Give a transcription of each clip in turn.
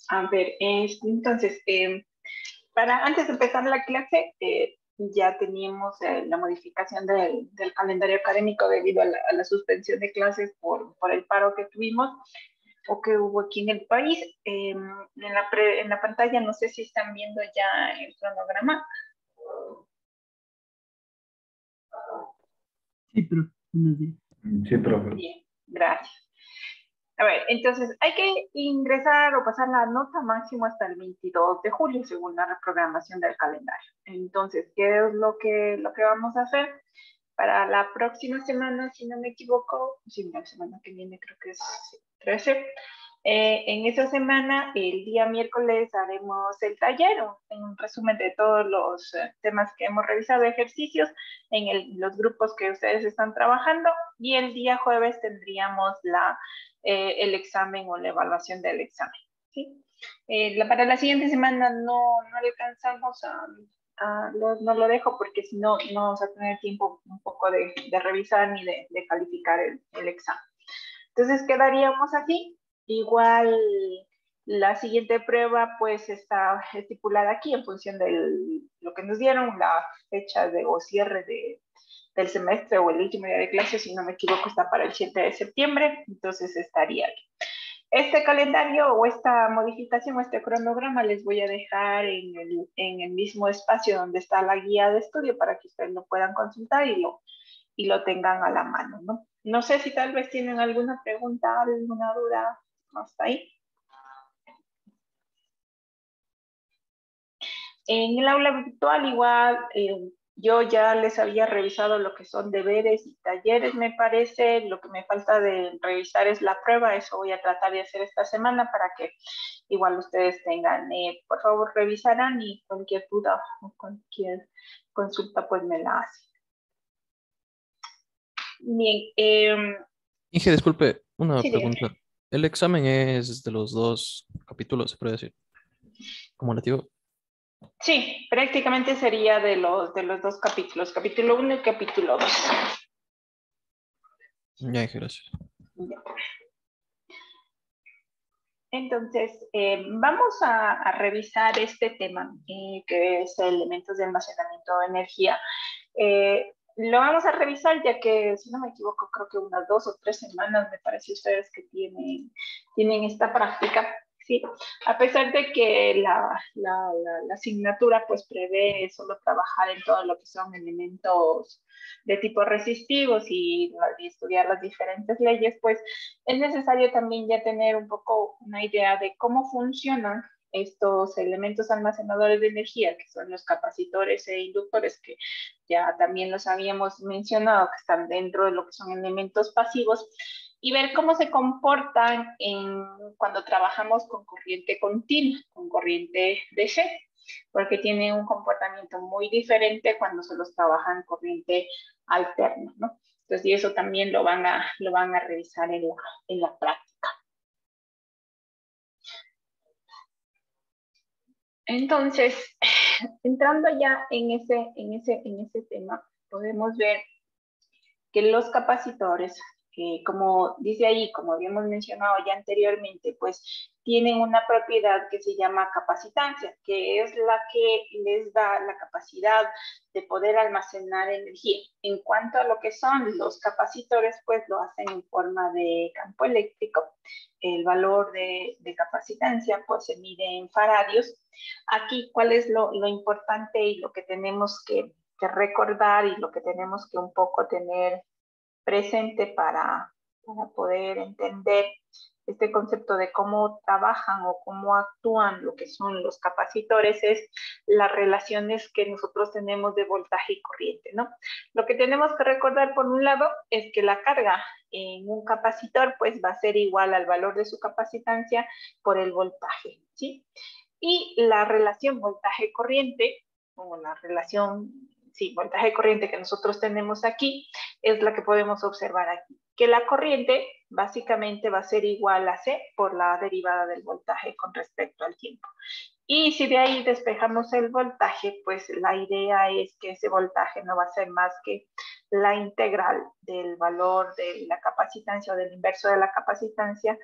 A ver, entonces, antes de empezar la clase, ya teníamos la modificación del calendario académico debido a la suspensión de clases por el paro que tuvimos o que hubo aquí en el país. En la pantalla, no sé si están viendo ya el cronograma. Sí, profe. Buenos días. Sí, profe. Bien, gracias. A ver, entonces hay que ingresar o pasar la nota máximo hasta el 22 de julio, según la reprogramación del calendario. Entonces, ¿qué es lo que vamos a hacer? Para la próxima semana, si no me equivoco, sí, la semana que viene creo que es 13. En esa semana, el día miércoles, haremos el taller, un resumen de todos los temas que hemos revisado, ejercicios en los grupos que ustedes están trabajando, y el día jueves tendríamos el examen o la evaluación del examen, ¿sí? Para la siguiente semana no alcanzamos no lo dejo porque si no, no vamos a tener tiempo un poco de revisar ni de calificar el examen. Entonces quedaríamos aquí. Igual la siguiente prueba pues está estipulada aquí en función de lo que nos dieron, la fecha o cierre del semestre o el último día de clase, si no me equivoco, está para el 7 de septiembre, entonces estaría aquí. Este calendario o esta modificación o este cronograma les voy a dejar en el mismo espacio donde está la guía de estudio para que ustedes lo puedan consultar y lo tengan a la mano, ¿no? No sé si tal vez tienen alguna pregunta, alguna duda hasta ahí. En el aula virtual igual yo ya les había revisado lo que son deberes y talleres, me parece. Lo que me falta de revisar es la prueba. Eso voy a tratar de hacer esta semana para que igual ustedes tengan. Por favor, revisarán y cualquier duda o cualquier consulta pues me la hacen. Bien. Inge, disculpe, una Sí, pregunta. ¿El examen es de los dos capítulos, se puede decir? ¿Cumulativo? Sí, prácticamente sería de los dos capítulos, capítulo 1 y capítulo 2. Ya, Inge, gracias. Ya. Entonces, vamos a revisar este tema, que es elementos de almacenamiento de energía. Lo vamos a revisar ya que, si no me equivoco, creo que unas 2 o 3 semanas me parece ustedes que tienen esta práctica. Sí, a pesar de que la asignatura pues prevé solo trabajar en todo lo que son elementos de tipo resistivos y estudiar las diferentes leyes, pues es necesario también ya tener un poco una idea de cómo funcionan estos elementos almacenadores de energía, que son los capacitores e inductores, que ya también los habíamos mencionado, que están dentro de lo que son elementos pasivos, y ver cómo se comportan cuando trabajamos con corriente continua, con corriente DC, porque tienen un comportamiento muy diferente cuando se los trabaja en corriente alterna, ¿no? Entonces, y eso también lo van a revisar en la práctica. Entonces, entrando ya en ese tema, podemos ver que los capacitores, como dice ahí, como habíamos mencionado ya anteriormente, pues tienen una propiedad que se llama capacitancia, que es la que les da la capacidad de poder almacenar energía. En cuanto a lo que son los capacitores, pues lo hacen en forma de campo eléctrico. El valor de capacitancia pues se mide en faradios. Aquí, ¿cuál es lo importante y lo que tenemos que recordar y lo que tenemos que un poco tener presente para poder entender este concepto de cómo trabajan o cómo actúan lo que son los capacitores? Es las relaciones que nosotros tenemos de voltaje y corriente, ¿no? Lo que tenemos que recordar por un lado es que la carga en un capacitor pues va a ser igual al valor de su capacitancia por el voltaje, ¿sí? Y la relación voltaje-corriente, o la relación, sí, voltaje-corriente que nosotros tenemos aquí, es la que podemos observar aquí. Que la corriente básicamente va a ser igual a C por la derivada del voltaje con respecto al tiempo. Y si de ahí despejamos el voltaje, pues la idea es que ese voltaje no va a ser más que la integral del valor de la capacitancia o del inverso de la capacitancia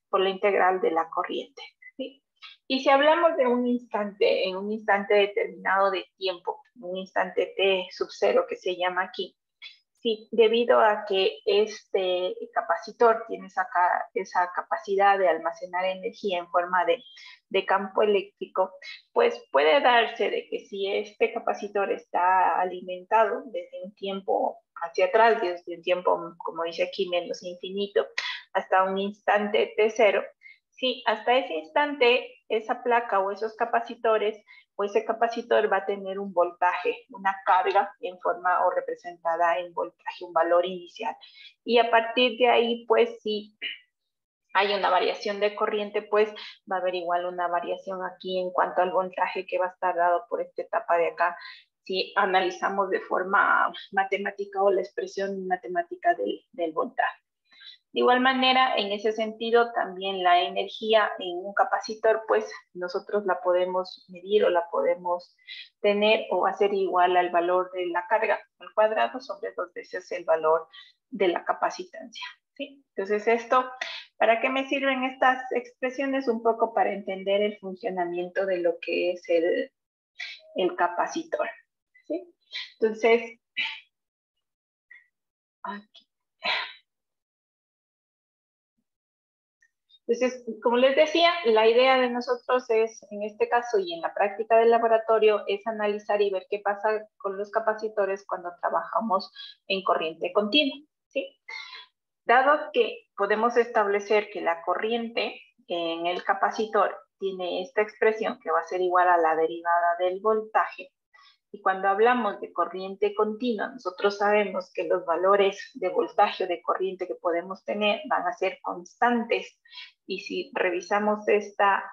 por la integral de la corriente. ¿sí? Y si hablamos de un instante, en un instante determinado de tiempo, un instante T sub 0 que se llama aquí, sí, debido a que este capacitor tiene esa capacidad de almacenar energía en forma de campo eléctrico, pues puede darse de que si este capacitor está alimentado desde un tiempo hacia atrás, desde un tiempo, como dice aquí, menos infinito, hasta un instante T0, sí, hasta ese instante esa placa o esos capacitores o ese capacitor va a tener un voltaje, una carga en forma o representada en voltaje, un valor inicial. Y a partir de ahí, pues si hay una variación de corriente, pues va a haber igual una variación aquí en cuanto al voltaje que va a estar dado por esta etapa de acá. Si analizamos de forma matemática o la expresión matemática del voltaje. De igual manera, en ese sentido, también la energía en un capacitor, pues nosotros la podemos medir o la podemos tener o hacer igual al valor de la carga al cuadrado sobre 2 veces el valor de la capacitancia. ¿Sí? Entonces esto, ¿para qué me sirven estas expresiones? Un poco para entender el funcionamiento de lo que es el capacitor. ¿Sí? Entonces, aquí. Entonces, como les decía, la idea de nosotros es, en este caso y en la práctica del laboratorio, es analizar y ver qué pasa con los capacitores cuando trabajamos en corriente continua, ¿sí? Dado que podemos establecer que la corriente en el capacitor tiene esta expresión que va a ser igual a la derivada del voltaje, y cuando hablamos de corriente continua, nosotros sabemos que los valores de voltaje o de corriente que podemos tener van a ser constantes. Y si revisamos esta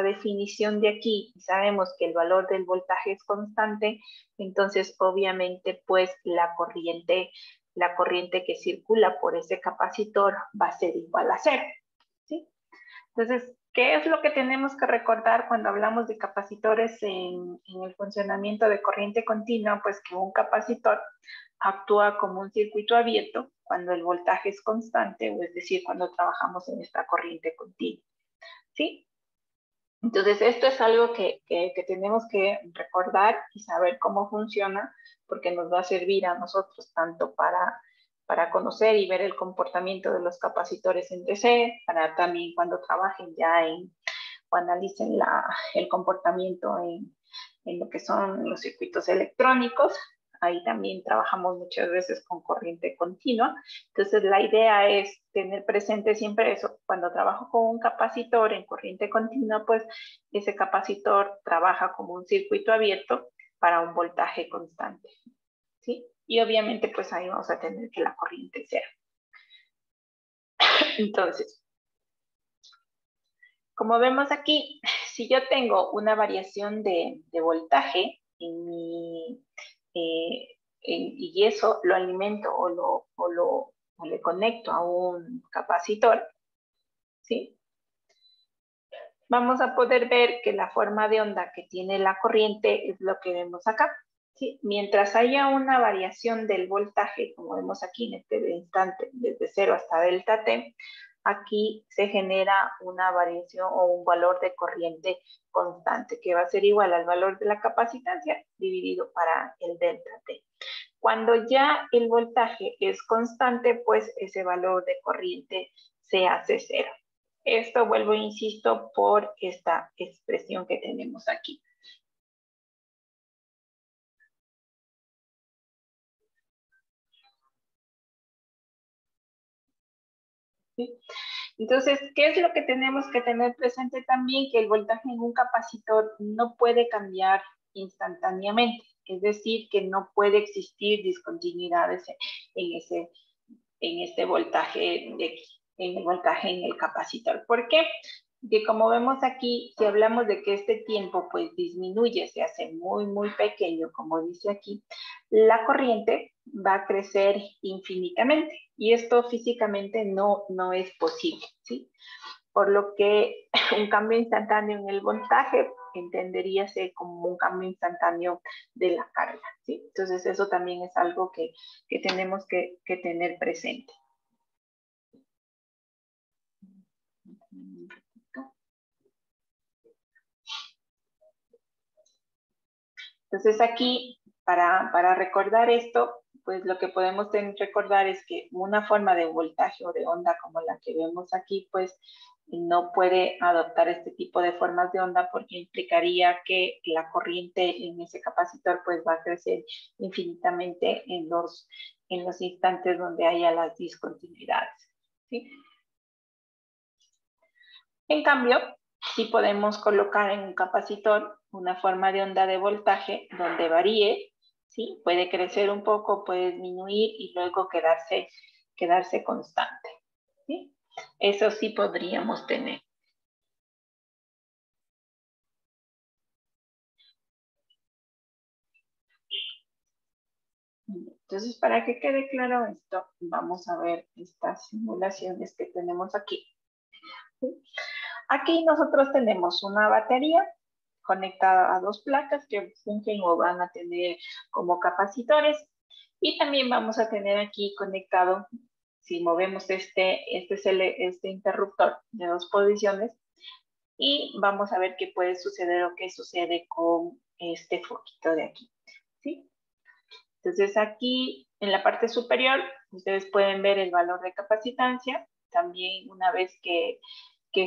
definición de aquí y sabemos que el valor del voltaje es constante, entonces obviamente pues la corriente que circula por ese capacitor va a ser igual a cero. ¿Sí? Entonces, ¿qué es lo que tenemos que recordar cuando hablamos de capacitores en el funcionamiento de corriente continua? Pues que un capacitor actúa como un circuito abierto cuando el voltaje es constante, o es decir, cuando trabajamos en esta corriente continua. ¿Sí? Entonces, esto es algo que tenemos que recordar y saber cómo funciona, porque nos va a servir a nosotros tanto para conocer y ver el comportamiento de los capacitores en DC, para también cuando trabajen ya o analicen el comportamiento en lo que son los circuitos electrónicos. Ahí también trabajamos muchas veces con corriente continua. Entonces, la idea es tener presente siempre eso. Cuando trabajo con un capacitor en corriente continua, pues ese capacitor trabaja como un circuito abierto para un voltaje constante. ¿Sí? Y obviamente, pues ahí vamos a tener que la corriente cero. Entonces, como vemos aquí, si yo tengo una variación de voltaje y eso lo alimento o le conecto a un capacitor, ¿sí? Vamos a poder ver que la forma de onda que tiene la corriente es lo que vemos acá. ¿Sí? Mientras haya una variación del voltaje, como vemos aquí en este instante, desde 0 hasta delta T, aquí se genera una variación o un valor de corriente constante, que va a ser igual al valor de la capacitancia dividido para el delta T. Cuando ya el voltaje es constante, pues ese valor de corriente se hace cero. Esto vuelvo, insisto, por esta expresión que tenemos aquí. ¿Sí? Entonces, ¿qué es lo que tenemos que tener presente también? Que el voltaje en un capacitor no puede cambiar instantáneamente, es decir, que no puede existir discontinuidades en este voltaje en el voltaje en el capacitor. ¿Por qué? Que como vemos aquí, si hablamos de que este tiempo pues disminuye, se hace muy, muy pequeño, como dice aquí, la corriente va a crecer infinitamente y esto físicamente no es posible, ¿sí? Por lo que un cambio instantáneo en el voltaje entenderíase como un cambio instantáneo de la carga, ¿sí? Entonces eso también es algo que tenemos que tener presente. Entonces aquí, para recordar esto, pues lo que podemos recordar es que una forma de voltaje o de onda como la que vemos aquí, pues no puede adoptar este tipo de formas de onda porque implicaría que la corriente en ese capacitor pues va a crecer infinitamente en los instantes donde haya las discontinuidades, ¿sí? En cambio, sí podemos colocar en un capacitor una forma de onda de voltaje donde varíe, ¿sí? Puede crecer un poco, puede disminuir y luego quedarse constante, ¿sí? Eso sí podríamos tener. Entonces, para que quede claro esto, vamos a ver estas simulaciones que tenemos aquí. ¿Sí? Aquí nosotros tenemos una batería conectada a dos placas que fungen o van a tener como capacitores. Y también vamos a tener aquí conectado, si movemos este interruptor de dos posiciones, y vamos a ver qué puede suceder o qué sucede con este foquito de aquí, ¿sí? Entonces aquí en la parte superior ustedes pueden ver el valor de capacitancia. También una vez que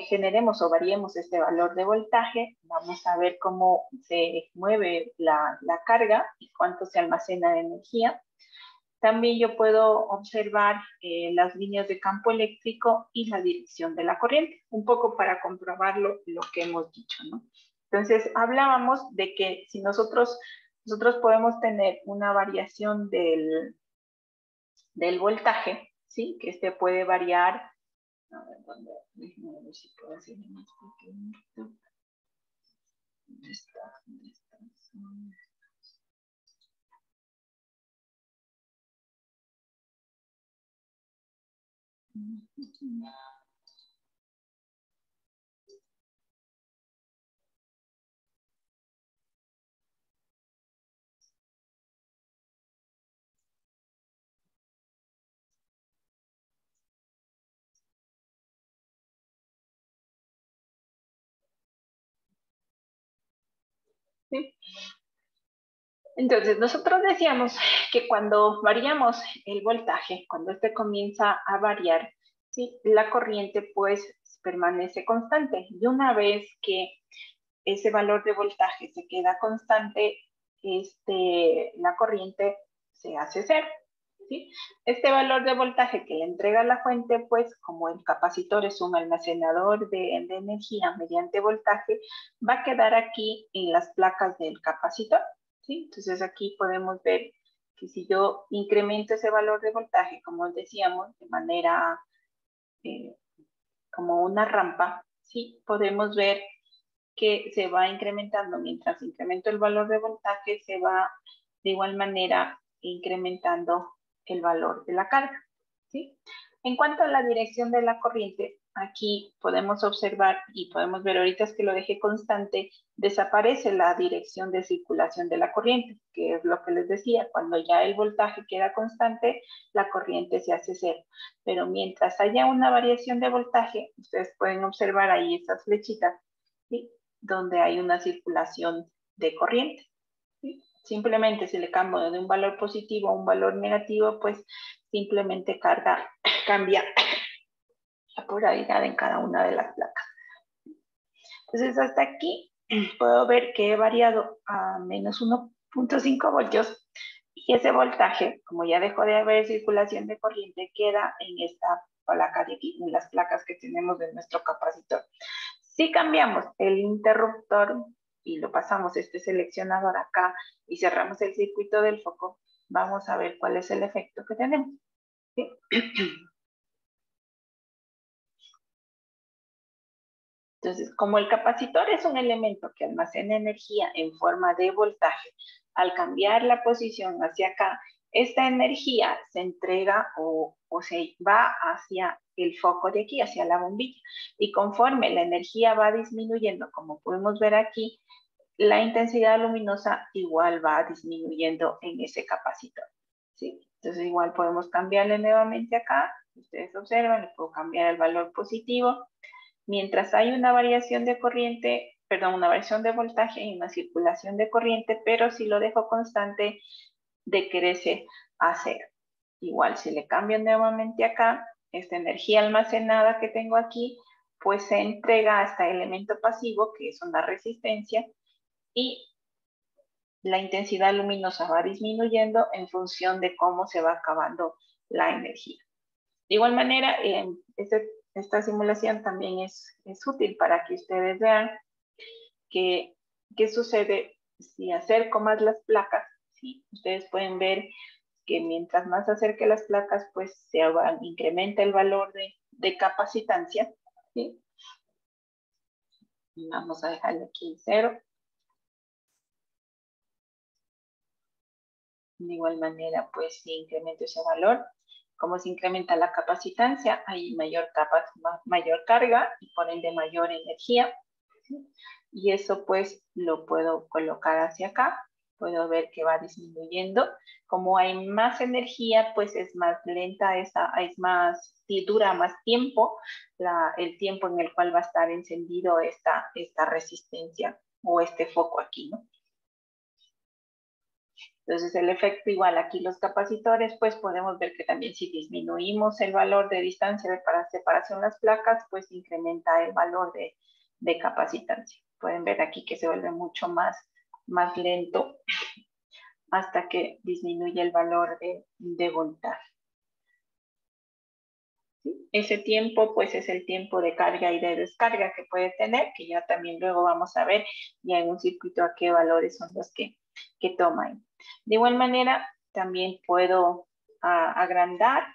generemos o variemos este valor de voltaje, vamos a ver cómo se mueve la carga y cuánto se almacena de energía. También yo puedo observar las líneas de campo eléctrico y la dirección de la corriente, un poco para comprobar lo que hemos dicho, ¿no? Entonces, hablábamos de que si nosotros podemos tener una variación del voltaje, ¿sí? Que este puede variar. A ver, déjenme ver si puedo hacer más pequeñito. ¿Dónde está? ¿Dónde está? ¿Sí? Entonces, nosotros decíamos que cuando variamos el voltaje, cuando este comienza a variar, ¿sí? La corriente pues permanece constante. Y una vez que ese valor de voltaje se queda constante, la corriente se hace cero, ¿sí? Este valor de voltaje que le entrega la fuente, pues como el capacitor es un almacenador de energía mediante voltaje, va a quedar aquí en las placas del capacitor, ¿sí? Entonces aquí podemos ver que si yo incremento ese valor de voltaje, como decíamos, de manera como una rampa, ¿sí? Podemos ver que se va incrementando. Mientras incremento el valor de voltaje, se va de igual manera incrementando el valor de la carga, ¿sí? En cuanto a la dirección de la corriente, aquí podemos observar y podemos ver ahorita es que lo dejé constante, desaparece la dirección de circulación de la corriente, que es lo que les decía, cuando ya el voltaje queda constante, la corriente se hace cero. Pero mientras haya una variación de voltaje, ustedes pueden observar ahí esas flechitas, ¿sí? Donde hay una circulación de corriente, ¿sí? Simplemente si le cambio de un valor positivo a un valor negativo, pues simplemente cambia la polaridad en cada una de las placas. Entonces hasta aquí puedo ver que he variado a menos 1.5 voltios y ese voltaje, como ya dejó de haber circulación de corriente, queda en esta placa de aquí, en las placas que tenemos de nuestro capacitor. Si cambiamos el interruptor y lo pasamos este seleccionador acá y cerramos el circuito del foco, vamos a ver cuál es el efecto que tenemos, ¿sí? Entonces, como el capacitor es un elemento que almacena energía en forma de voltaje, al cambiar la posición hacia acá, esta energía se entrega o se va hacia el foco de aquí, hacia la bombilla. Y conforme la energía va disminuyendo, como podemos ver aquí, la intensidad luminosa igual va disminuyendo en ese capacitor, ¿sí? Entonces igual podemos cambiarle nuevamente acá. Ustedes observan, le puedo cambiar el valor positivo. Mientras hay una variación de corriente, perdón, una variación de voltaje y una circulación de corriente, pero si lo dejo constante, decrece a cero. Igual, si le cambio nuevamente acá, esta energía almacenada que tengo aquí, pues se entrega a este elemento pasivo, que es una resistencia, y la intensidad luminosa va disminuyendo en función de cómo se va acabando la energía. De igual manera, esta simulación también es útil para que ustedes vean qué sucede si acerco más las placas. ¿Sí? Ustedes pueden ver que mientras más acerque las placas, pues incrementa el valor de capacitancia. ¿Sí? Y vamos a dejarle aquí 0. De igual manera, pues si incremento ese valor, como se incrementa la capacitancia, hay mayor carga y por ende mayor energía. ¿Sí? Y eso pues lo puedo colocar hacia acá. Puedo ver que va disminuyendo. Como hay más energía, pues es más lenta, dura más tiempo el tiempo en el cual va a estar encendido esta resistencia o este foco aquí, ¿no? Entonces el efecto igual aquí los capacitores, pues podemos ver que también si disminuimos el valor de distancia para separación de las placas, pues incrementa el valor de capacitancia. Pueden ver aquí que se vuelve mucho más lento hasta que disminuye el valor de voltaje. ¿Sí? Ese tiempo, pues es el tiempo de carga y de descarga que puede tener, que ya también luego vamos a ver ya en un circuito a qué valores son los que toman. De igual manera, también puedo agrandar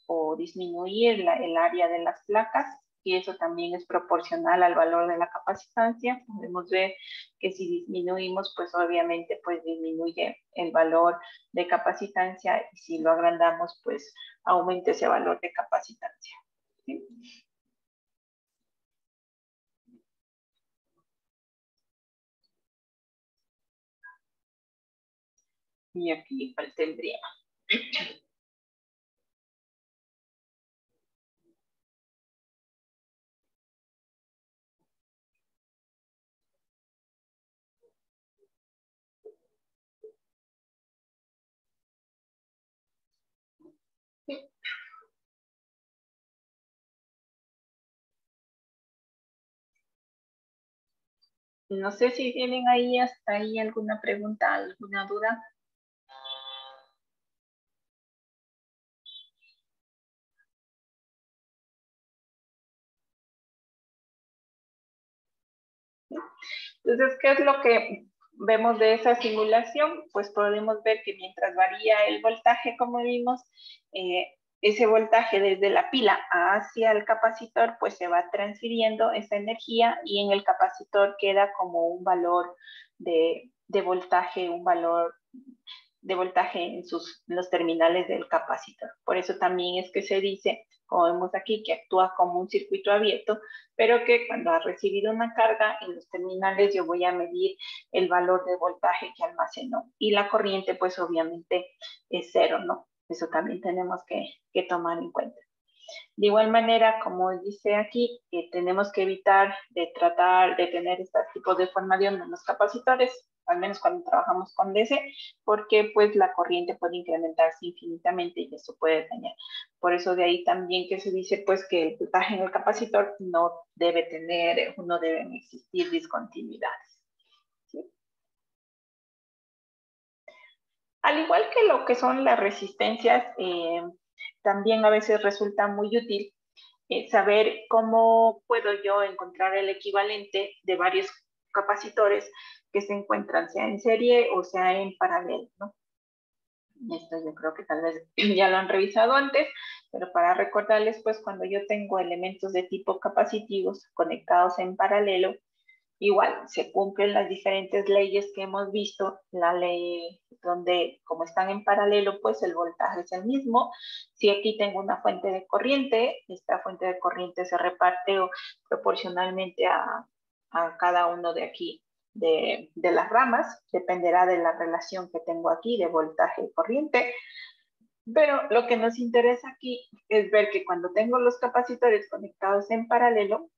o disminuir el área de las placas, y eso también es proporcional al valor de la capacitancia. Podemos ver que si disminuimos, pues obviamente pues disminuye el valor de capacitancia, y si lo agrandamos, pues aumenta ese valor de capacitancia. ¿Sí? Y aquí igual tendría. ¿Sí? No sé si tienen ahí hasta ahí alguna pregunta, alguna duda. Entonces, ¿qué es lo que vemos de esa simulación? Pues podemos ver que mientras varía el voltaje, como vimos, ese voltaje desde la pila hacia el capacitor, pues se va transfiriendo esa energía, y en el capacitor queda como un valor de voltaje, un valor de voltaje en los terminales del capacitor. Por eso también es que se dice, como vemos aquí, que actúa como un circuito abierto, pero que cuando ha recibido una carga en los terminales yo voy a medir el valor de voltaje que almacenó, y la corriente pues obviamente es 0, ¿no? Eso también tenemos que tomar en cuenta. De igual manera, como dice aquí, tenemos que evitar de tratar de tener este tipo de formación en los capacitores, al menos cuando trabajamos con DC, porque pues la corriente puede incrementarse infinitamente y eso puede dañar. Por eso de ahí también que se dice pues que el voltaje en el capacitor no deben existir discontinuidades. ¿Sí? Al igual que lo que son las resistencias, también a veces resulta muy útil saber cómo puedo yo encontrar el equivalente de varios capacitores que se encuentran sea en serie o sea en paralelo, ¿no? Esto yo creo que tal vez ya lo han revisado antes, pero para recordarles, pues cuando yo tengo elementos de tipo capacitivos conectados en paralelo, igual se cumplen las diferentes leyes que hemos visto. La ley donde, como están en paralelo, pues el voltaje es el mismo. Si aquí tengo una fuente de corriente, esta fuente de corriente se reparte proporcionalmente a cada uno de aquí de las ramas, dependerá de la relación que tengo aquí de voltaje y corriente. Pero lo que nos interesa aquí es ver que cuando tengo los capacitores conectados en paralelo,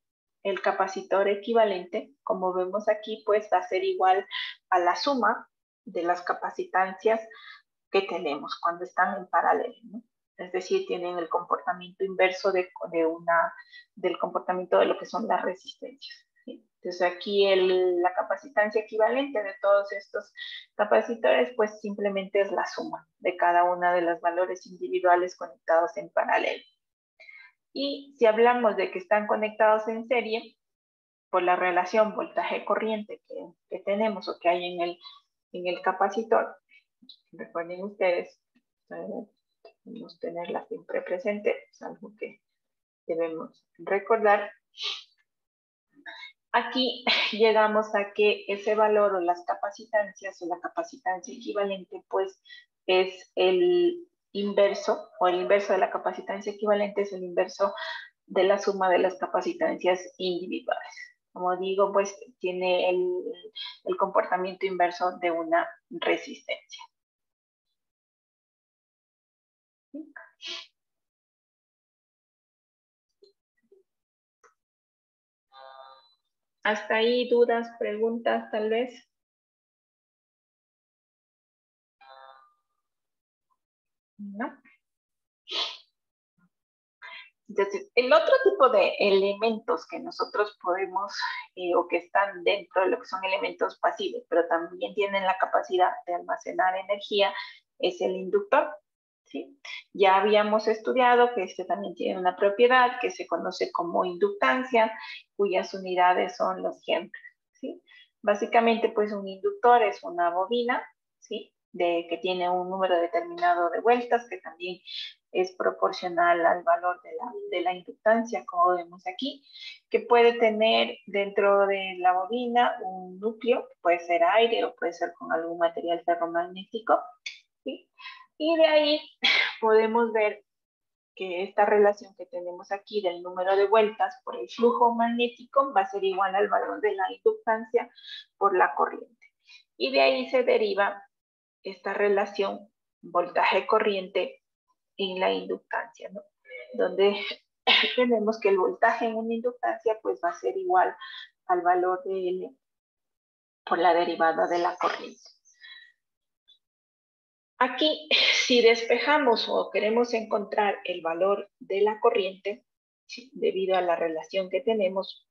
el capacitor equivalente, como vemos aquí, pues va a ser igual a la suma de las capacitancias que tenemos cuando están en paralelo, ¿no? Es decir, tienen el comportamiento inverso del comportamiento de lo que son las resistencias, ¿sí? Entonces aquí la capacitancia equivalente de todos estos capacitores, pues simplemente es la suma de cada una de los valores individuales conectados en paralelo. Y si hablamos de que están conectados en serie, por la relación voltaje-corriente que tenemos o que hay en el capacitor, recuerden ustedes, debemos tenerla siempre presente, es algo que debemos recordar. Aquí llegamos a que ese valor o las capacitancias o la capacitancia equivalente, pues es el inverso, o el inverso de la capacitancia equivalente es el inverso de la suma de las capacitancias individuales. Como digo, pues tiene el comportamiento inverso de una resistencia. ¿Hasta ahí dudas, preguntas tal vez? ¿No? Entonces, el otro tipo de elementos que nosotros podemos o que están dentro de lo que son elementos pasivos, pero también tienen la capacidad de almacenar energía, es el inductor, ¿sí? Ya habíamos estudiado que este también tiene una propiedad que se conoce como inductancia, cuyas unidades son los Henry, ¿sí? Básicamente, pues un inductor es una bobina, ¿sí? Que tiene un número determinado de vueltas, que también es proporcional al valor de la inductancia, como vemos aquí, que puede tener dentro de la bobina un núcleo, puede ser aire o puede ser con algún material ferromagnético, ¿sí? Y de ahí podemos ver que esta relación que tenemos aquí del número de vueltas por el flujo magnético va a ser igual al valor de la inductancia por la corriente. Y de ahí se deriva esta relación voltaje-corriente en la inductancia, ¿no? Donde tenemos que el voltaje en una inductancia pues va a ser igual al valor de L por la derivada de la corriente. Aquí, si despejamos o queremos encontrar el valor de la corriente, ¿sí? Debido a la relación que tenemos,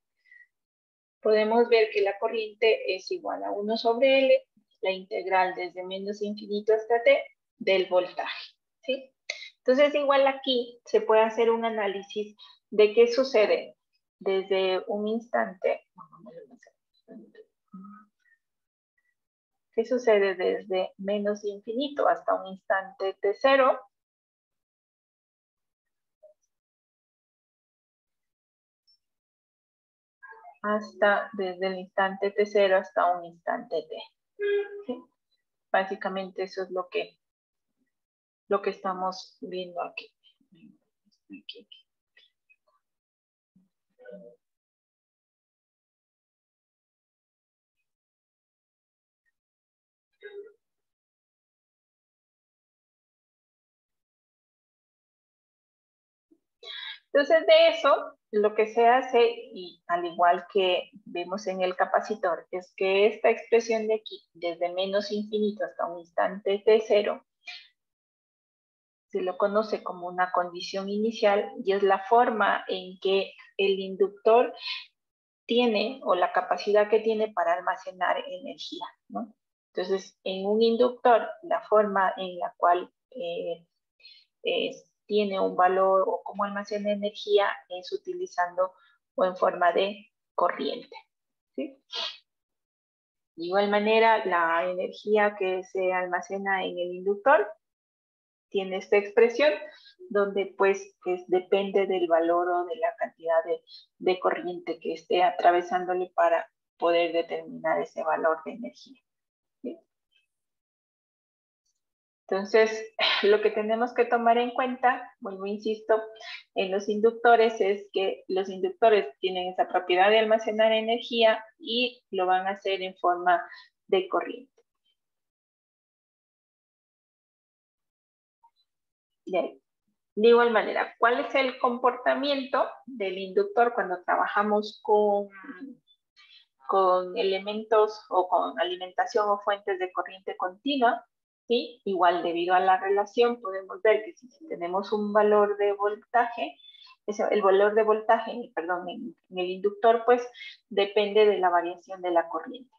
podemos ver que la corriente es igual a 1 sobre L, la integral desde menos infinito hasta T del voltaje, ¿sí? Entonces, igual aquí se puede hacer un análisis de qué sucede desde un instante. ¿Qué sucede desde menos infinito hasta un instante T0? Hasta desde el instante T0 hasta un instante T. ¿Sí? Básicamente eso es lo que estamos viendo aquí. Entonces, de eso, lo que se hace, y al igual que vemos en el capacitor, es que esta expresión de aquí, desde menos infinito hasta un instante T0, se lo conoce como una condición inicial y es la forma en que el inductor tiene o la capacidad que tiene para almacenar energía, ¿no? Entonces, en un inductor, la forma en la cual tiene un valor o cómo almacena energía es utilizando o en forma de corriente, ¿sí? De igual manera, la energía que se almacena en el inductor tiene esta expresión donde pues depende del valor o de la cantidad de corriente que esté atravesándole para poder determinar ese valor de energía, ¿sí? Entonces, lo que tenemos que tomar en cuenta, vuelvo, insisto, en los inductores es que los inductores tienen esa propiedad de almacenar energía y lo van a hacer en forma de corriente. Bien. De igual manera, ¿cuál es el comportamiento del inductor cuando trabajamos con elementos o con alimentación o fuentes de corriente continua? ¿Sí? Igual, debido a la relación, podemos ver que si tenemos un valor de voltaje, el valor de voltaje, perdón, en el inductor, pues depende de la variación de la corriente.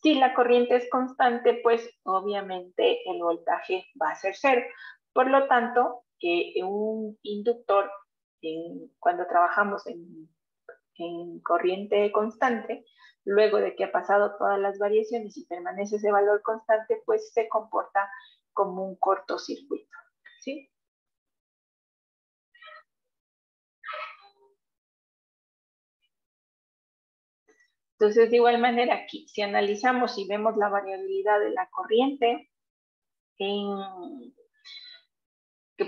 Si la corriente es constante, pues obviamente el voltaje va a ser cero. Por lo tanto, que un inductor, cuando trabajamos en corriente constante, luego de que ha pasado todas las variaciones y permanece ese valor constante, pues se comporta como un cortocircuito, ¿sí? Entonces, de igual manera, aquí, si analizamos y vemos la variabilidad de la corriente, que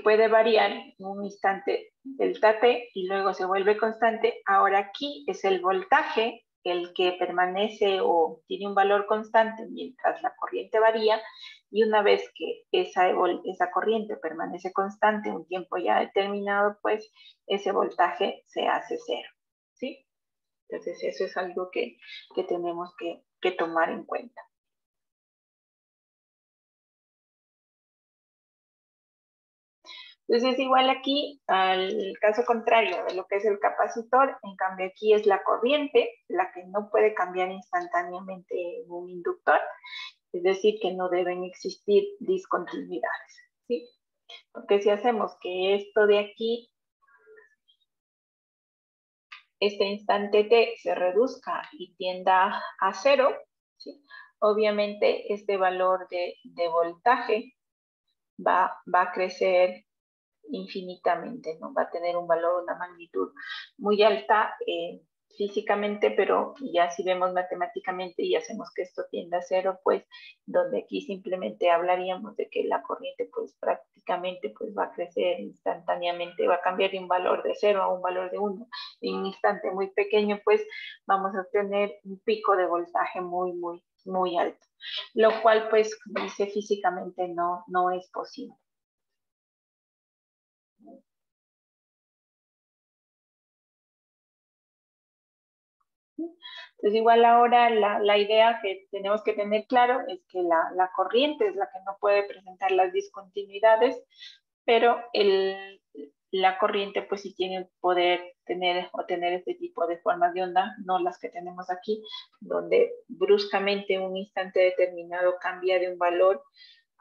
puede variar en un instante delta T y luego se vuelve constante, ahora aquí es el voltaje el que permanece o tiene un valor constante mientras la corriente varía, y una vez que esa corriente permanece constante un tiempo ya determinado, pues ese voltaje se hace cero, ¿sí? Entonces eso es algo que tenemos que tomar en cuenta. Entonces, igual aquí, al caso contrario de lo que es el capacitor, en cambio aquí es la corriente, la que no puede cambiar instantáneamente en un inductor, es decir, que no deben existir discontinuidades, ¿sí? Porque si hacemos que esto de aquí, este instante t se reduzca y tienda a cero, ¿sí? Obviamente este valor de voltaje va a crecer infinitamente, ¿no? Va a tener un valor, una magnitud muy alta físicamente, pero ya si vemos matemáticamente y hacemos que esto tienda a cero, pues donde aquí simplemente hablaríamos de que la corriente pues prácticamente pues va a crecer instantáneamente, va a cambiar de un valor de 0 a un valor de 1 en un instante muy pequeño, pues vamos a tener un pico de voltaje muy alto, lo cual pues como dice físicamente no es posible. Entonces, igual ahora la idea que tenemos que tener claro es que la corriente es la que no puede presentar las discontinuidades, pero la corriente pues sí tiene el poder tener este tipo de formas de onda, no las que tenemos aquí, donde bruscamente un instante determinado cambia de un valor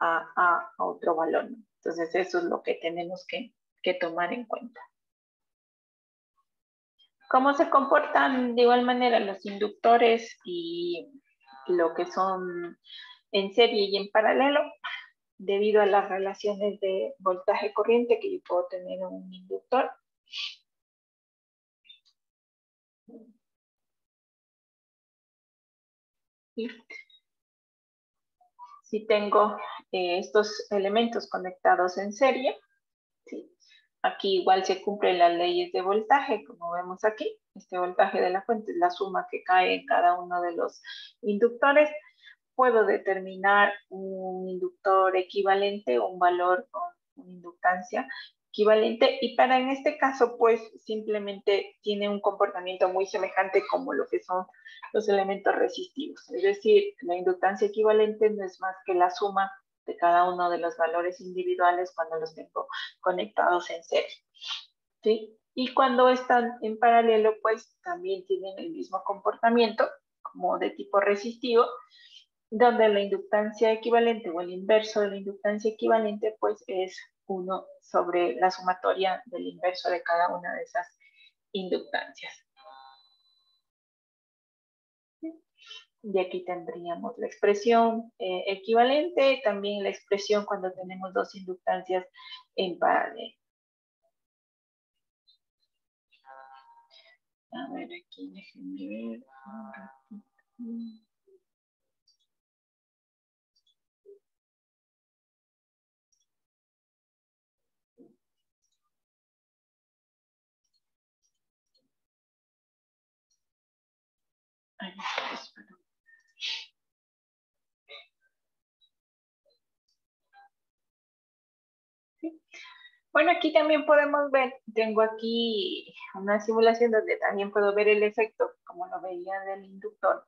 a otro valor, ¿no? Entonces eso es lo que tenemos que tomar en cuenta. ¿Cómo se comportan de igual manera los inductores y lo que son en serie y en paralelo? Debido a las relaciones de voltaje-corriente que yo puedo tener en un inductor. Y si tengo estos elementos conectados en serie, ¿sí? Aquí igual se cumplen las leyes de voltaje, como vemos aquí. Este voltaje de la fuente es la suma que cae en cada uno de los inductores. Puedo determinar un inductor equivalente o un valor con una inductancia equivalente, y para en este caso pues simplemente tiene un comportamiento muy semejante como lo que son los elementos resistivos, es decir, la inductancia equivalente no es más que la suma de cada uno de los valores individuales cuando los tengo conectados en serie, ¿sí? Y cuando están en paralelo pues también tienen el mismo comportamiento como de tipo resistivo, donde la inductancia equivalente o el inverso de la inductancia equivalente pues es 1 sobre la sumatoria del inverso de cada una de esas inductancias. Y aquí tendríamos la expresión equivalente, también la expresión cuando tenemos dos inductancias en paralelo. A ver, aquí déjenme ver un ratito. Ay, espera. ¿Sí? Bueno, aquí también podemos ver, tengo aquí una simulación donde también puedo ver el efecto, como lo veía del inductor,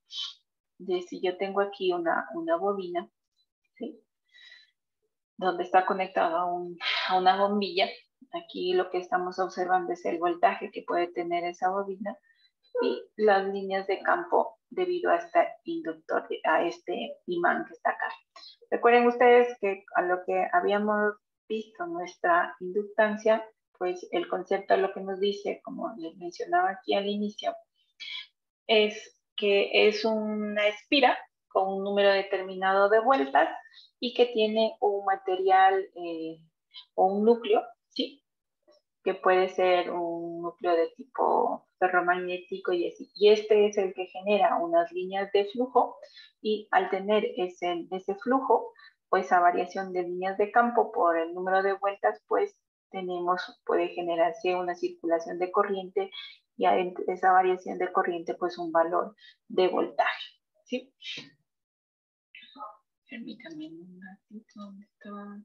de si yo tengo aquí una bobina, ¿sí? Donde está conectado a una bombilla. Aquí lo que estamos observando es el voltaje que puede tener esa bobina y las líneas de campo debido a este inductor, a este imán que está acá. Recuerden ustedes que a lo que habíamos visto nuestra inductancia, pues el concepto lo que nos dice, como les mencionaba aquí al inicio, es que es una espira con un número determinado de vueltas y que tiene un material o un núcleo, ¿sí? Que puede ser un núcleo de tipo ferromagnético y así. Y este es el que genera unas líneas de flujo y al tener ese flujo, pues a variación de líneas de campo por el número de vueltas, pues puede generarse una circulación de corriente y a esa variación de corriente, pues un valor de voltaje, ¿sí? Permítanme un ratito, ¿dónde estaba?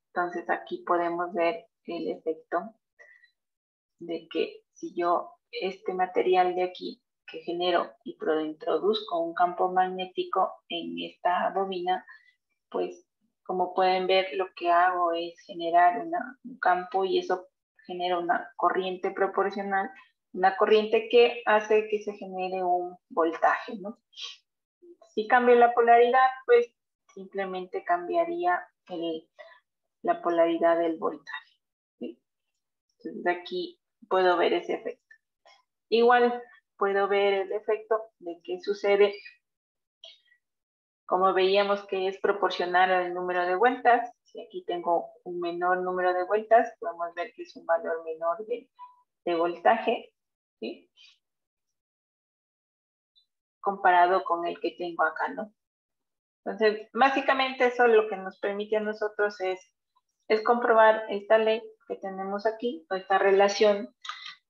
Entonces aquí podemos ver el efecto de que si yo este material de aquí que genero y introduzco un campo magnético en esta bobina, pues como pueden ver lo que hago es generar un campo y eso genera una corriente proporcional, una corriente que hace que se genere un voltaje, ¿no? Si cambio la polaridad, pues simplemente cambiaría la polaridad del voltaje, ¿sí? Entonces aquí puedo ver ese efecto. Igual puedo ver el efecto de qué sucede, como veíamos que es proporcional al número de vueltas. Si aquí tengo un menor número de vueltas, podemos ver que es un valor menor de voltaje, ¿sí? Comparado con el que tengo acá, ¿no? Entonces, básicamente eso lo que nos permite a nosotros es comprobar esta ley que tenemos aquí, o esta relación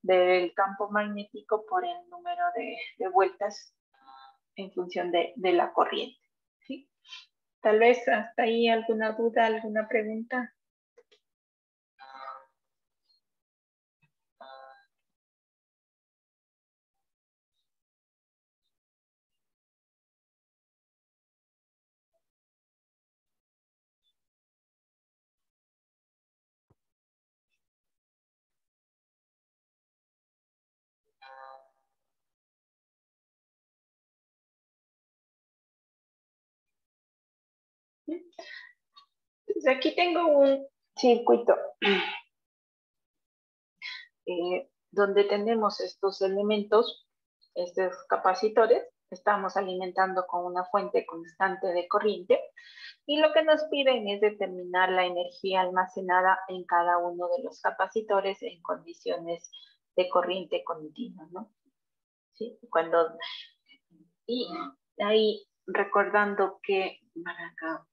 del campo magnético por el número de vueltas en función de la corriente, ¿sí? Tal vez hasta ahí alguna duda, alguna pregunta. Pues aquí tengo un circuito donde tenemos estos elementos, estos capacitores, estamos alimentando con una fuente constante de corriente y lo que nos piden es determinar la energía almacenada en cada uno de los capacitores en condiciones de corriente continua, ¿no? ¿Sí? Y ahí recordando que, para acá,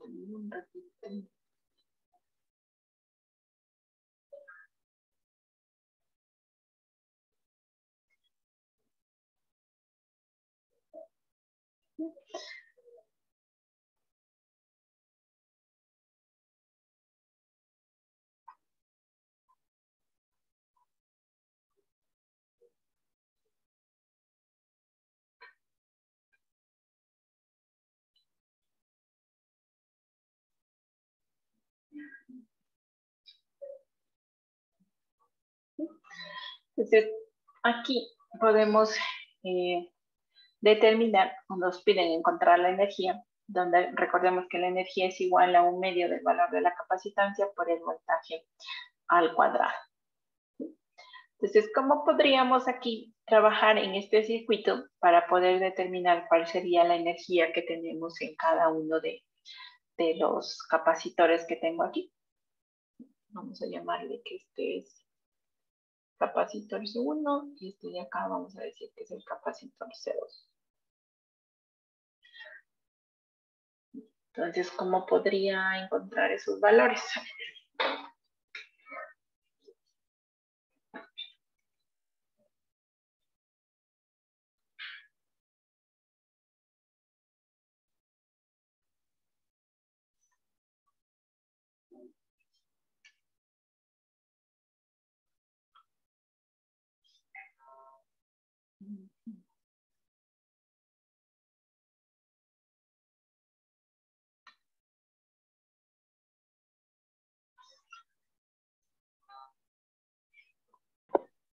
un ratito. Entonces, aquí podemos determinar, nos piden encontrar la energía, donde recordemos que la energía es igual a un medio del valor de la capacitancia por el voltaje al cuadrado. Entonces, ¿cómo podríamos aquí trabajar en este circuito para poder determinar cuál sería la energía que tenemos en cada uno de los capacitores que tengo aquí? Vamos a llamarle que este es capacitor C1 y este de acá vamos a decir que es el capacitor C2. Entonces, ¿cómo podría encontrar esos valores?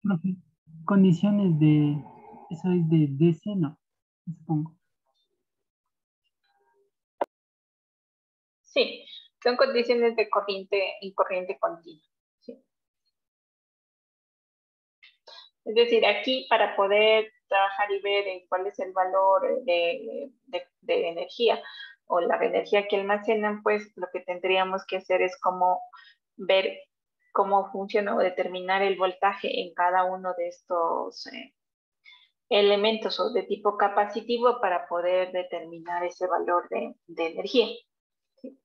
Profe, condiciones de, eso es de DC, no, supongo. Sí, son condiciones de corriente en corriente continua. ¿Sí? Es decir, aquí para poder trabajar y ver cuál es el valor de energía o la energía que almacenan, pues lo que tendríamos que hacer es como ver cómo funciona o determinar el voltaje en cada uno de estos elementos o de tipo capacitivo para poder determinar ese valor de energía. ¿Sí?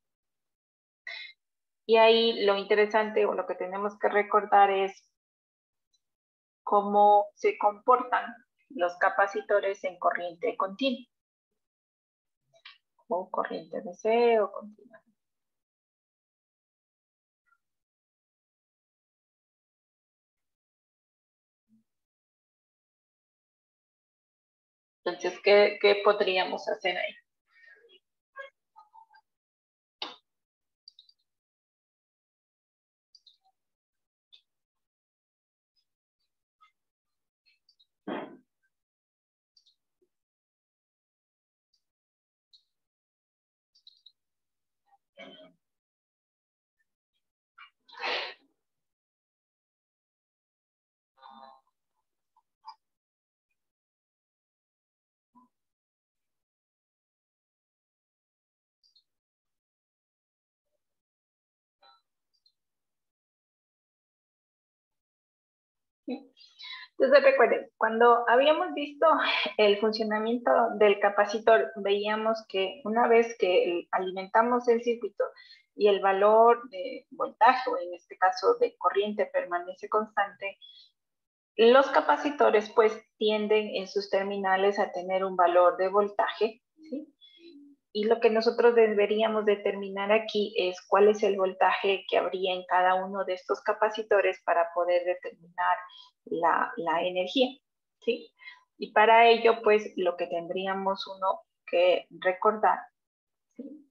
Y ahí lo interesante o lo que tenemos que recordar es cómo se comportan los capacitores en corriente continua o corriente DC o continua. Entonces, ¿qué podríamos hacer ahí? Entonces recuerden, cuando habíamos visto el funcionamiento del capacitor, veíamos que una vez que alimentamos el circuito y el valor de voltaje, o en este caso de corriente, permanece constante, los capacitores pues tienden en sus terminales a tener un valor de voltaje, ¿sí? Y lo que nosotros deberíamos determinar aquí es cuál es el voltaje que habría en cada uno de estos capacitores para poder determinar la energía, ¿sí? Y para ello, pues, lo que tendríamos uno que recordar, ¿sí?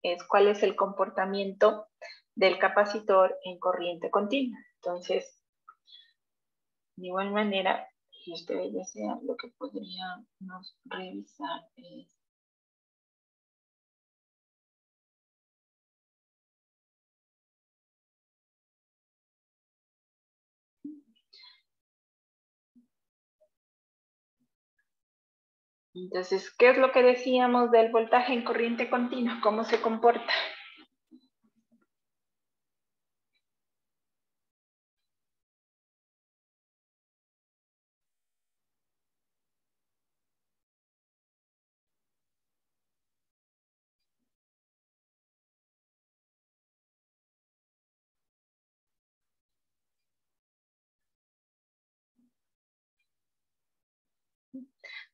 Es cuál es el comportamiento del capacitor en corriente continua. Entonces, de igual manera, si ustedes desean, lo que podríamos revisar es entonces, ¿qué es lo que decíamos del voltaje en corriente continua? ¿Cómo se comporta?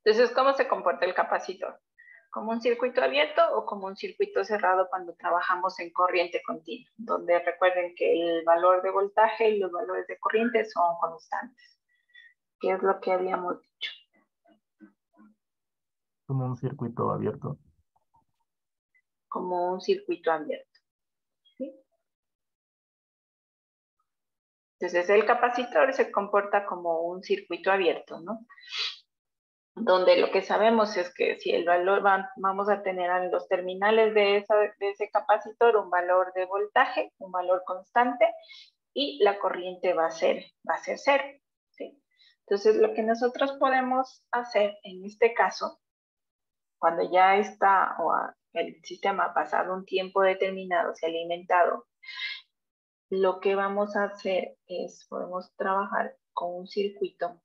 Entonces, ¿cómo se comporta el capacitor? ¿Como un circuito abierto o como un circuito cerrado cuando trabajamos en corriente continua? Donde recuerden que el valor de voltaje y los valores de corriente son constantes. ¿Qué es lo que habíamos dicho? Como un circuito abierto. Como un circuito abierto. ¿Sí? Entonces, el capacitor se comporta como un circuito abierto, ¿no? Donde lo que sabemos es que si el valor vamos a tener en los terminales de ese capacitor un valor de voltaje, un valor constante, y la corriente va a ser cero. ¿Sí? Entonces, lo que nosotros podemos hacer en este caso, cuando ya está el sistema ha pasado un tiempo determinado, se ha alimentado, lo que vamos a hacer es, podemos trabajar con un circuito.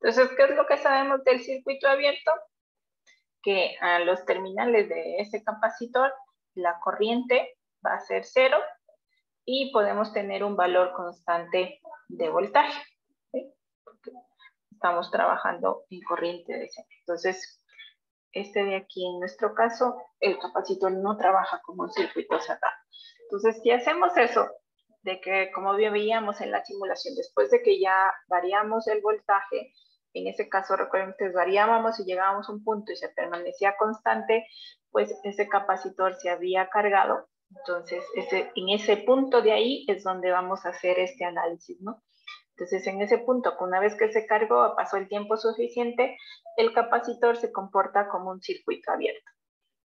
Entonces, ¿qué es lo que sabemos del circuito abierto? Que a los terminales de ese capacitor, la corriente va a ser 0 y podemos tener un valor constante de voltaje, ¿sí? Porque estamos trabajando en corriente de DC. Entonces, este de aquí, en nuestro caso, el capacitor no trabaja como un circuito cerrado. Entonces, si hacemos eso, de que como bien veíamos en la simulación, después de que ya variamos el voltaje, en ese caso, recuerden ustedes, variábamos y llegábamos a un punto y se permanecía constante, pues ese capacitor se había cargado. Entonces, en ese punto de ahí es donde vamos a hacer este análisis, ¿no? Entonces, en ese punto, una vez que se cargó, pasó el tiempo suficiente, el capacitor se comporta como un circuito abierto.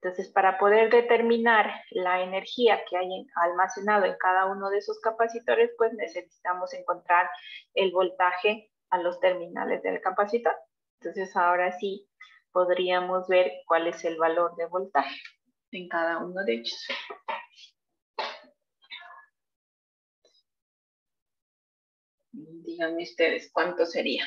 Entonces, para poder determinar la energía que hay almacenado en cada uno de esos capacitores, pues necesitamos encontrar el voltaje a los terminales del capacitor. Entonces, ahora sí podríamos ver cuál es el valor de voltaje en cada uno de ellos. Díganme ustedes, ¿cuánto sería?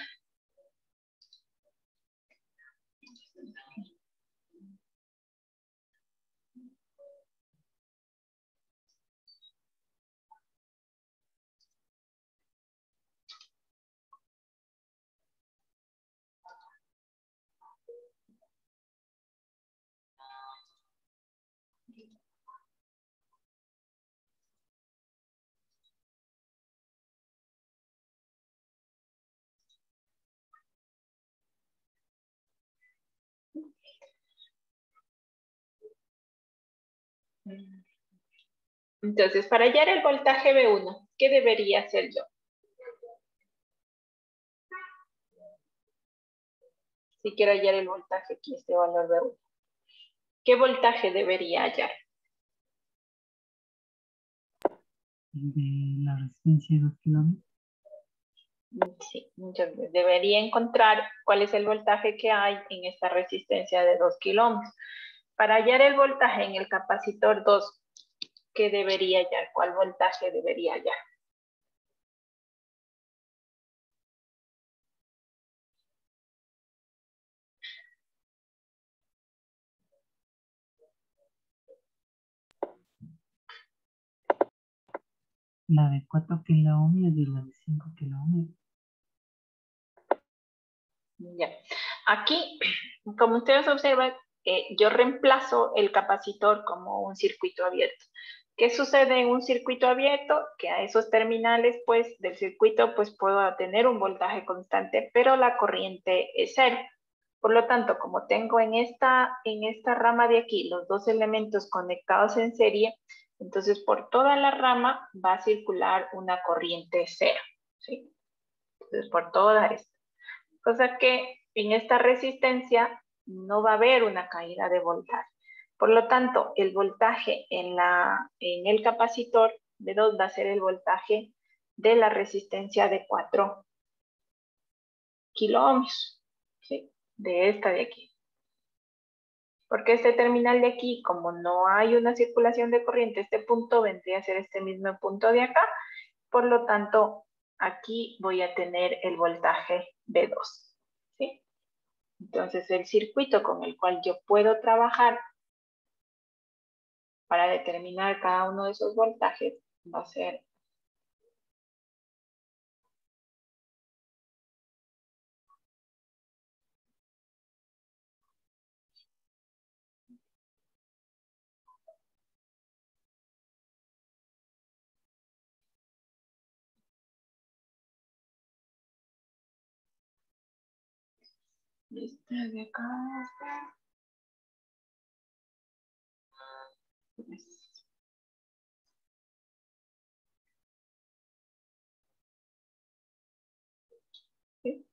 Entonces, para hallar el voltaje B1, ¿qué debería hacer yo? Si quiero hallar el voltaje aquí, este valor B1. ¿Qué voltaje debería hallar? De la resistencia de 2 kilómetros. Sí, muchas veces. Debería encontrar cuál es el voltaje que hay en esta resistencia de 2 kilómetros. Para hallar el voltaje en el capacitor 2, ¿qué debería hallar? ¿Cuál voltaje debería hallar? La de 4 kiloohmios y la de 5 kiloohmios. Ya. Aquí, como ustedes observan, yo reemplazo el capacitor como un circuito abierto. ¿Qué sucede en un circuito abierto? Que a esos terminales, pues, del circuito, pues, puedo tener un voltaje constante, pero la corriente es 0. Por lo tanto, como tengo en esta rama de aquí los dos elementos conectados en serie, entonces por toda la rama va a circular una corriente 0, ¿sí? Entonces, por toda esta. Cosa que en esta resistencia no va a haber una caída de voltaje. Por lo tanto, el voltaje en el capacitor de 2 va a ser el voltaje de la resistencia de 4 kiloohmios, ¿sí? De esta de aquí. Porque este terminal de aquí, como no hay una circulación de corriente, este punto vendría a ser este mismo punto de acá. Por lo tanto, aquí voy a tener el voltaje B2, ¿sí? Entonces, el circuito con el cual yo puedo trabajar para determinar cada uno de esos voltajes va a ser este de acá. ¿Sí?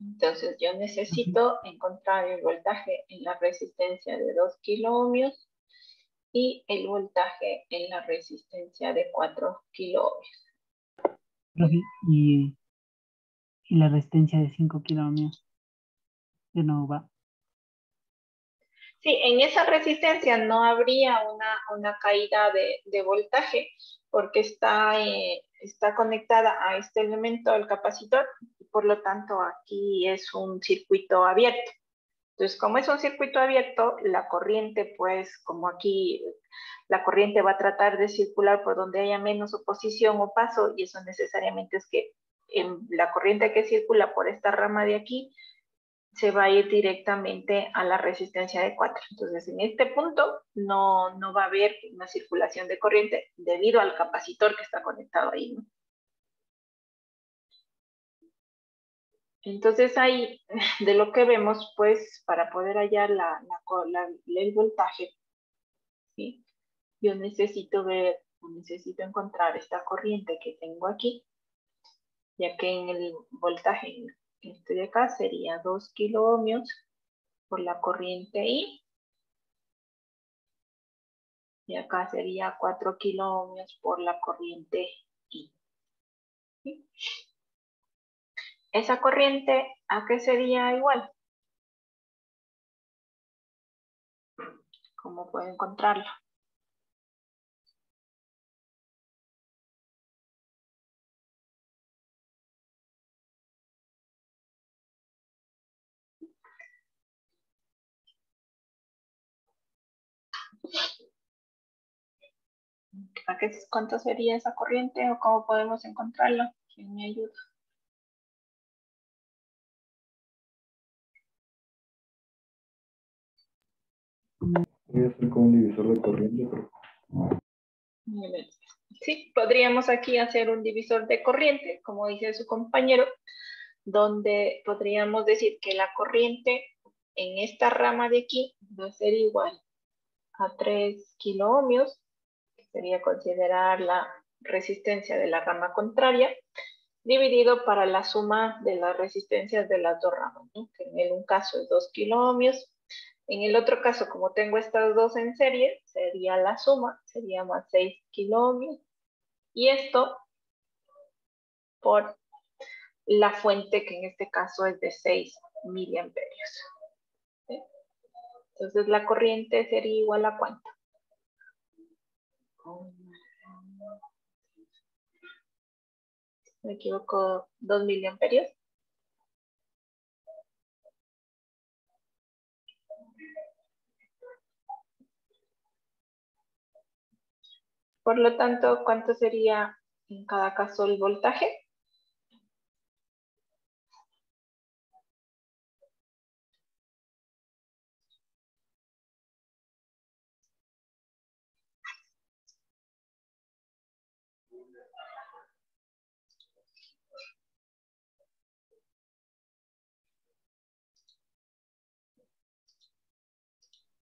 Entonces, yo necesito encontrar el voltaje en la resistencia de 2 kiloohmios y el voltaje en la resistencia de 4 kiloohmios. Profe, y la resistencia de 5 kiloohmios, de nuevo va. Sí, en esa resistencia no habría una caída de voltaje porque está conectada a este elemento, al capacitor, y por lo tanto aquí es un circuito abierto. Entonces, como es un circuito abierto, la corriente, pues, como aquí la corriente va a tratar de circular por donde haya menos oposición o paso, y eso necesariamente es que la corriente que circula por esta rama de aquí se va a ir directamente a la resistencia de 4. Entonces, en este punto no va a haber una circulación de corriente debido al capacitor que está conectado ahí, ¿no? Entonces, ahí, de lo que vemos, pues, para poder hallar el voltaje, ¿sí? Yo necesito encontrar esta corriente que tengo aquí, ya que en el voltaje que estoy acá sería 2 kiloohmios por la corriente I, y acá sería 4 kiloohmios por la corriente I. ¿Sí? Esa corriente, ¿a qué sería igual? ¿Cómo puedo encontrarla? ¿Cuánto sería esa corriente o cómo podemos encontrarla? ¿Quién me ayuda? Voy a hacer como un divisor de corriente, pero Sí, podríamos aquí hacer un divisor de corriente, como dice su compañero, donde podríamos decir que la corriente en esta rama de aquí va a ser igual a 3 kiloohmios, que sería considerar la resistencia de la rama contraria, dividido para la suma de las resistencias de las dos ramas, ¿no? Que en un caso es 2 kiloohmios. En el otro caso, como tengo estas dos en serie, sería la suma, sería más 6 kiloohmios. Y esto por la fuente, que en este caso es de 6 miliamperios. ¿Sí? Entonces la corriente sería igual a ¿cuánto? Me equivoco, 2 miliamperios. Por lo tanto, ¿cuánto sería en cada caso el voltaje?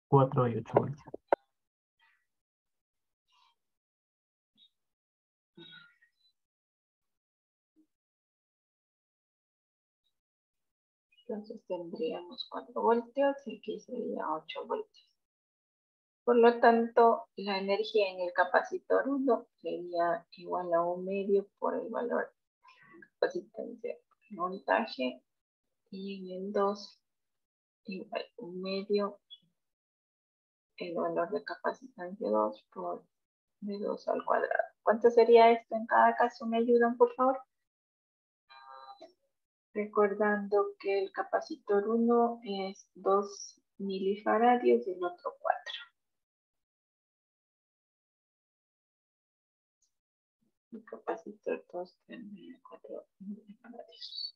Cuatro y 8 voltios. Entonces tendríamos 4 voltios y aquí sería 8 voltios. Por lo tanto, la energía en el capacitor 1 sería igual a 1 medio por el valor de capacitancia de voltaje, y en el 2 igual 1 medio el valor de capacitancia 2 por d2 al cuadrado. ¿Cuánto sería esto en cada caso? ¿Me ayudan, por favor? Recordando que el capacitor 1 es 2 milifaradios y el otro 4. El capacitor 2 tendría 4 milifaradios.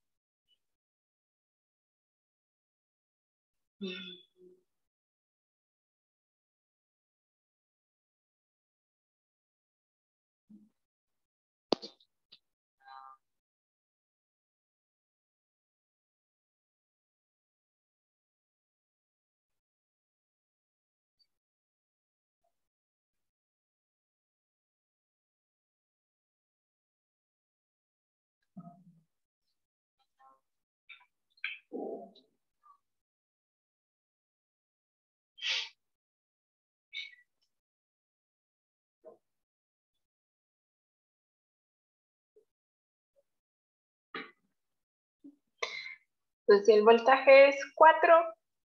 Entonces, si el voltaje es 4,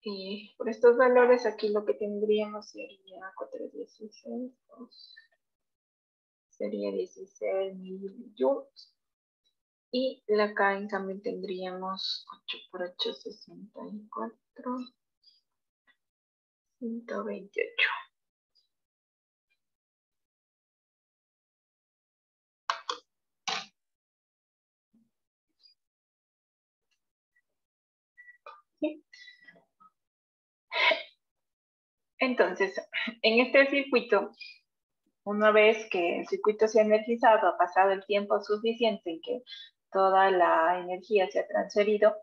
Y por estos valores aquí lo que tendríamos sería 416, sería 16 millijoules. Y acá en cambio tendríamos 8 por 8, 64, 128. ¿Sí? Entonces, en este circuito, una vez que el circuito se ha energizado, ha pasado el tiempo suficiente en que toda la energía se ha transferido,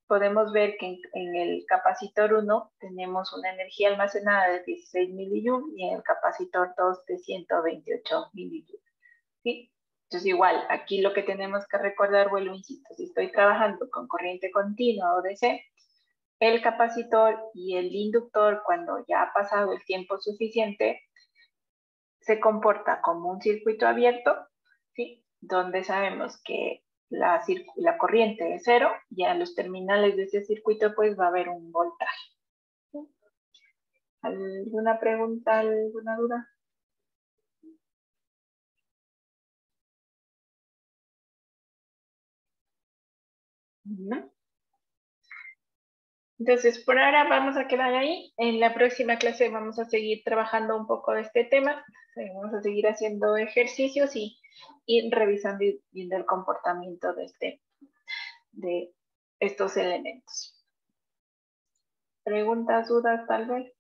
podemos ver que en el capacitor 1 tenemos una energía almacenada de 16 millijoules y en el capacitor 2 de 128 millijoules. ¿Sí? Entonces igual, aquí lo que tenemos que recordar, vuelvo, insisto, si estoy trabajando con corriente continua o DC, el capacitor y el inductor, cuando ya ha pasado el tiempo suficiente, se comporta como un circuito abierto, ¿sí? Donde sabemos que la corriente es cero y a los terminales de ese circuito pues va a haber un voltaje. ¿Sí? ¿Alguna pregunta, alguna duda? ¿No? Entonces, por ahora vamos a quedar ahí. En la próxima clase vamos a seguir trabajando un poco de este tema. Vamos a seguir haciendo ejercicios y revisando y viendo el comportamiento de estos elementos. ¿Preguntas, dudas, tal vez?